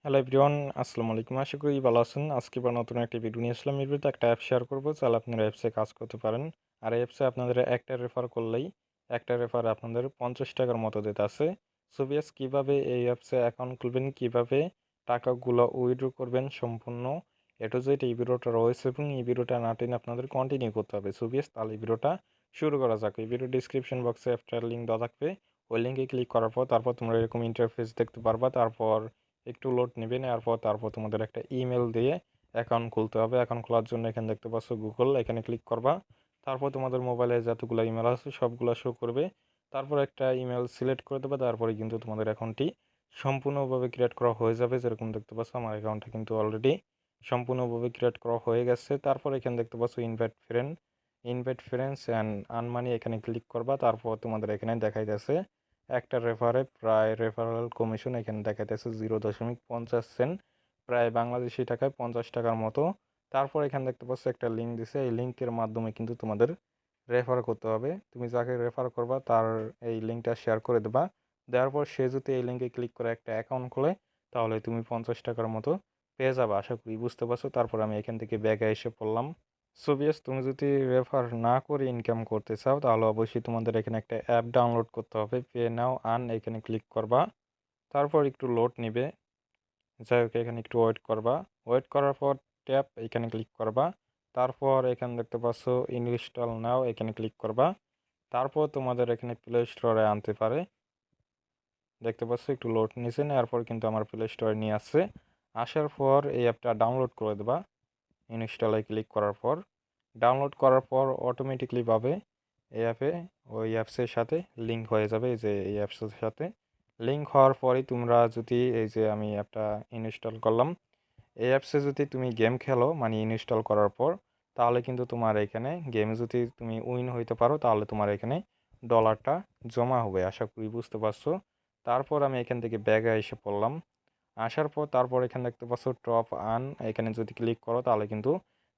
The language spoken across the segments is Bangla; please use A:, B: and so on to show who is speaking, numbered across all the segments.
A: হ্যালো এভরিওয়ান, আসসালামু আলাইকুম। আশা করি ভালো আছেন। আজকে আবার নতুন একটা ভিডিও নিয়ে আসলাম। এর ভিডিওতে একটা অ্যাপ শেয়ার করবো, চাইলে আপনারা অ্যাপসে কাজ করতে পারেন। আর এই অ্যাপসে আপনাদের একটা রেফার করলেই একটা রেফার আপনাদের 50 টাকার মতো দিতে আছে। সো বিয়াস, কীভাবে এই অ্যাপসে অ্যাকাউন্ট খুলবেন, কীভাবে টাকাগুলো উইথড্র করবেন, সম্পূর্ণ এ টু জেড এই ভিডিওটা রয়েছে এবং এই ভিডিওটা না টেনে আপনাদের কন্টিনিউ করতে হবে। সো বিয়াস, তাহলে এই ভিডিওটা শুরু করা যাক। এই ভিডিও ডিসক্রিপশন বক্সে অ্যাপটার লিঙ্ক দেওয়া থাকবে। ওই লিঙ্কে ক্লিক করার পর তারপর তোমরা এরকম ইন্টারফেস দেখতে পারবা। তারপর একটু লোড নেবে, নেওয়ার পর তারপর তোমাদের একটা ইমেল দিয়ে অ্যাকাউন্ট খুলতে হবে। অ্যাকাউন্ট খোলার জন্য এখানে দেখতে পাচ্ছ গুগল, এখানে ক্লিক করবা। তারপর তোমাদের মোবাইলে যতগুলো ইমেল আছে সবগুলো শো করবে। তারপর একটা ইমেল সিলেক্ট করে দেবে, তারপরে কিন্তু তোমাদের অ্যাকাউন্টটি সম্পূর্ণভাবে ক্রিয়েট করা হয়ে যাবে। যেরকম দেখতে পাচ্ছ আমার অ্যাকাউন্টটা কিন্তু অলরেডি সম্পূর্ণভাবে ক্রিয়েট করা হয়ে গেছে। তারপর এখানে দেখতে পাচ্ছ ইনভাইট ফ্রেন্ডস অ্যান্ড আনমানি, এখানে ক্লিক করবা। তারপর তোমাদের এখানে দেখাই যাচ্ছে একটা রেফারে প্রায় রেফারেল কমিশন এখানে দেখাইতেছে 0.50 সেন্ট, প্রায় বাংলাদেশি টাকায় 50 টাকার মতো। তারপর এখানে দেখতে পাচ্ছ একটা লিঙ্ক দিছে, এই লিঙ্কের মাধ্যমে কিন্তু তোমাদের রেফার করতে হবে। তুমি যাকে রেফার করবা তার এই লিঙ্কটা শেয়ার করে দেবা। দেওয়ার পর সে যদি এই লিঙ্কে ক্লিক করে একটা অ্যাকাউন্ট খোলে, তাহলে তুমি 50 টাকার মতো পেয়ে যাবে। আশা করি বুঝতে পারছো। তারপর আমি এখান থেকে ব্যাগে এসে পড়লাম। সো বিয়াস, তুমি যদি রেফার না করে ইনকাম করতে চাও, তাহলে অবশ্যই তোমাদের এখানে একটা অ্যাপ ডাউনলোড করতে হবে। পে নাও আর্ন, এখানে ক্লিক করবা। তারপর একটু লোড নিবে, যাই হোক এখানে একটু ওয়েট করবা। ওয়েট করার পর ট্যাপ এখানে ক্লিক করবা। তারপর এখানে দেখতে পাচ্ছ ইনস্টল নাও, এখানে ক্লিক করবা। তারপর তোমাদের এখানে প্লে স্টোরে আনতে পারে। দেখতে পাচ্ছ একটু লোড নিছে, নেওয়ার পর কিন্তু আমার প্লে স্টোরে নিয়ে আসছে। আসার পর এই অ্যাপটা ডাউনলোড করে দেবা। ইনস্টলে ক্লিক করার পর ডাউনলোড করার পর অটোমেটিকলি পাবে এই অ্যাপে, ওই অ্যাপসের সাথে লিঙ্ক হয়ে যাবে। এই যে এই অ্যাপসের সাথে লিঙ্ক হওয়ার পরই তোমরা যদি এই যে আমি অ্যাপটা ইনস্টল করলাম, এই অ্যাপসে যদি তুমি গেম খেলো মানে ইনস্টল করার পর, তাহলে কিন্তু তোমার এখানে গেমে যদি তুমি উইন হইতে পারো, তাহলে তোমার এখানে ডলারটা জমা হবে। আশা করি বুঝতে পারছো। তারপর আমি এখান থেকে ব্যাগে এসে পড়লাম। আসার পর তারপর এখানে দেখতে পাচ্ছ টপ আন, এখানে যদি ক্লিক করো তাহলে কিন্তু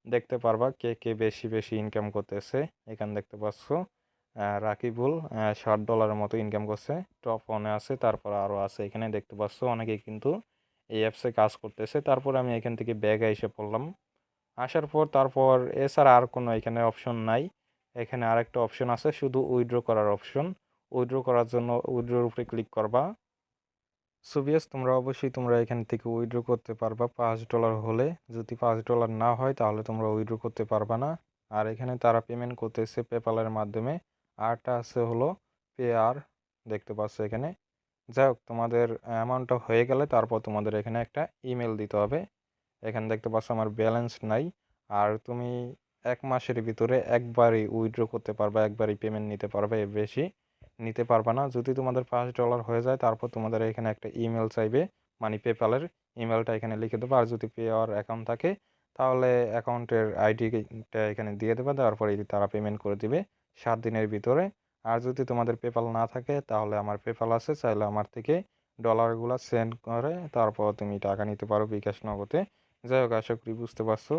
A: দেখতে পারবা কে কে বেশি বেশি ইনকাম করতেছে। এখানে দেখতে পাচ্ছ রাকিবুল $60 মতো ইনকাম করছে, টপ ওয়ানে আছে। তারপর আরও আছে, এখানে দেখতে পাচ্ছ অনেকে কিন্তু এই অ্যাপসে কাজ করতেছে। তারপর আমি এখান থেকে ব্যাগে এসে পড়লাম। আসার পর তারপর এছাড়া আর কোনো এখানে অপশন নাই। এখানে আরেকটা অপশন আছে, শুধু উইথড্র করার অপশন। উইথড্র করার জন্য উইথড্রোর উপরে ক্লিক করবা। সো বিয়াস, তোমরা এখান থেকে উইথড্র করতে পারবা $5 হলে। যদি $5 না হয় তাহলে তোমরা উইথড্র করতে পারবা না। আর এখানে তারা পেমেন্ট করতেছে পেপালের মাধ্যমে। আরটা আছে হলো পে আর, দেখতে পাচ্ছ এখানে। যাই হোক, তোমাদের অ্যামাউন্টটা হয়ে গেলে তারপর তোমাদের এখানে একটা ইমেল দিতে হবে। এখানে দেখতে পাচ্ছ আমার ব্যালেন্স নাই। আর তুমি 1 মাসের ভিতরে একবারই উইথড্র করতে পারবা, একবারই পেমেন্ট নিতে পারবে, এর বেশি নিতে পারবা না। যদি তোমাদের $5 হয়ে যায় তারপর তোমাদের এখানে একটা ইমেল চাইবে, মানে পেপ্যালের ইমেলটা এখানে লিখে দেবে। আর যদি পে আওয়ার অ্যাকাউন্ট থাকে তাহলে অ্যাকাউন্টের আইডিটা এখানে দিয়ে দেবে। দেওয়ার পরে তারা পেমেন্ট করে দিবে 7 দিনের ভিতরে। আর যদি তোমাদের পেপ্যাল না থাকে তাহলে আমার পেপ্যাল আছে, চাইলে আমার থেকে ডলারগুলো সেন্ড করে তারপর তুমি টাকা নিতে পারো বিকাশ নগদে। যাই হোক, আশা করি বুঝতে পারছো।